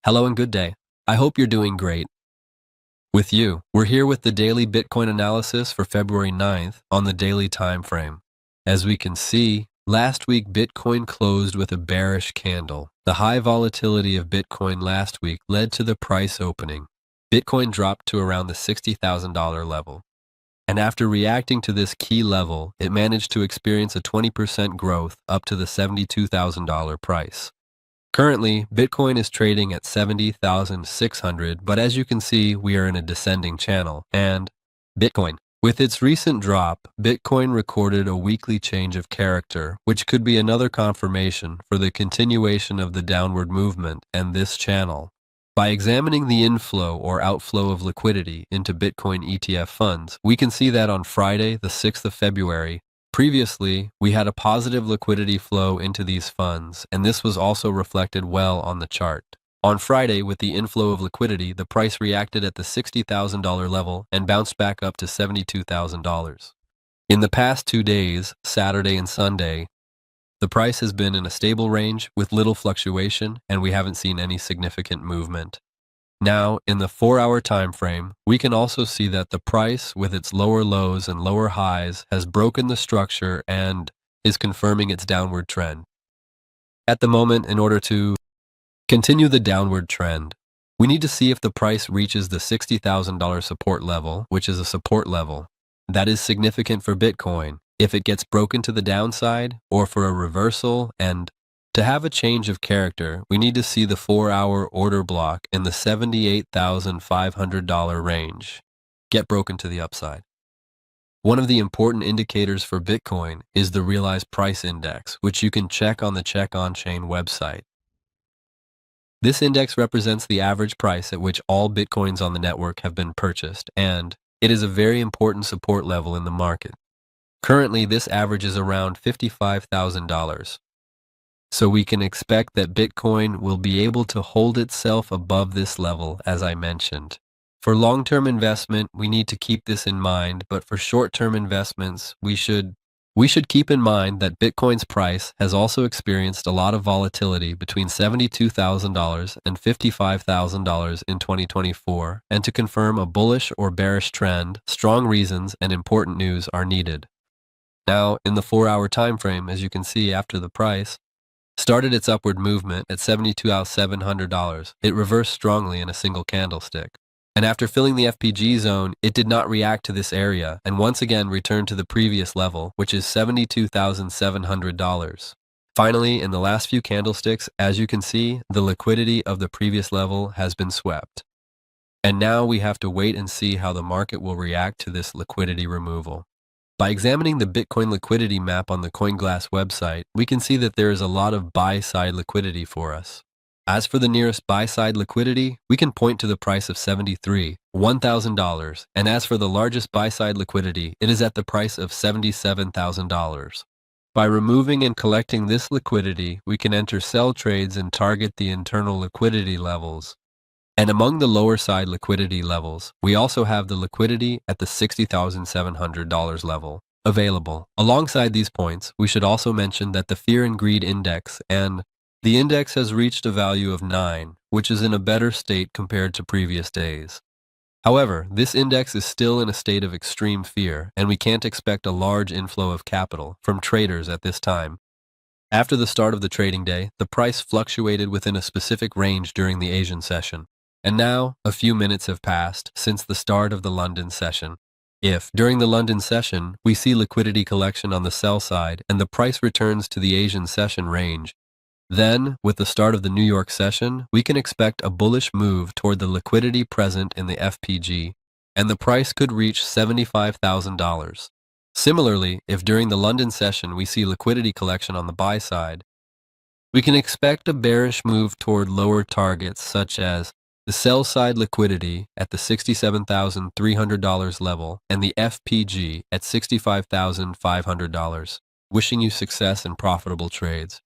Hello and good day. I hope you're doing great. With you, we're here with the daily Bitcoin analysis for February 9th on the daily time frame. As we can see, last week Bitcoin closed with a bearish candle. The high volatility of Bitcoin last week led to the price opening. Bitcoin dropped to around the $60,000 level. And after reacting to this key level, it managed to experience a 20% growth up to the $72,000 price. Currently, Bitcoin is trading at 70,600, but as you can see, we are in a descending channel. And Bitcoin. With its recent drop, Bitcoin recorded a weekly change of character, which could be another confirmation for the continuation of the downward movement and this channel. By examining the inflow or outflow of liquidity into Bitcoin ETF funds, we can see that on Friday, the 6th of February, previously, we had a positive liquidity flow into these funds, and this was also reflected well on the chart. On Friday, with the inflow of liquidity, the price reacted at the $60,000 level and bounced back up to $72,000. In the past 2 days, Saturday and Sunday, the price has been in a stable range with little fluctuation, and we haven't seen any significant movement. Now, in the 4-hour time frame, we can also see that the price, with its lower lows and lower highs, has broken the structure and is confirming its downward trend. At the moment, in order to continue the downward trend, we need to see if the price reaches the $60,000 support level, which is a support level. That is significant for Bitcoin if it gets broken to the downside or for a reversal, and to have a change of character, we need to see the 4-hour order block in the $78,500 range get broken to the upside. One of the important indicators for Bitcoin is the realized price index, which you can check on the Check On Chain website. This index represents the average price at which all Bitcoins on the network have been purchased, and it is a very important support level in the market. Currently, this average is around $55,000. So we can expect that Bitcoin will be able to hold itself above this level, as I mentioned. For long-term investment, we need to keep this in mind, but for short-term investments, we should keep in mind that Bitcoin's price has also experienced a lot of volatility between $72,000 and $55,000 in 2024, and to confirm a bullish or bearish trend, strong reasons and important news are needed. Now, in the 4-hour time frame, as you can see, after the price started its upward movement at $72,700, it reversed strongly in a single candlestick. And after filling the FPG zone, it did not react to this area and once again returned to the previous level, which is $72,700. Finally, in the last few candlesticks, as you can see, the liquidity of the previous level has been swept. And now we have to wait and see how the market will react to this liquidity removal. By examining the Bitcoin liquidity map on the CoinGlass website, we can see that there is a lot of buy-side liquidity for us. As for the nearest buy-side liquidity, we can point to the price of $1,000, and as for the largest buy-side liquidity, it is at the price of $77,000. By removing and collecting this liquidity, we can enter sell trades and target the internal liquidity levels. And among the lower side liquidity levels, we also have the liquidity at the $60,700 level available. Alongside these points, we should also mention that the Fear and Greed Index and the index has reached a value of 9, which is in a better state compared to previous days. However, this index is still in a state of extreme fear, and we can't expect a large inflow of capital from traders at this time. After the start of the trading day, the price fluctuated within a specific range during the Asian session. And now, a few minutes have passed since the start of the London session. If, during the London session, we see liquidity collection on the sell side and the price returns to the Asian session range, then, with the start of the New York session, we can expect a bullish move toward the liquidity present in the FPG, and the price could reach $75,000. Similarly, if during the London session we see liquidity collection on the buy side, we can expect a bearish move toward lower targets such as the sell side liquidity at the $67,300 level and the FPG at $65,500. Wishing you success and profitable trades.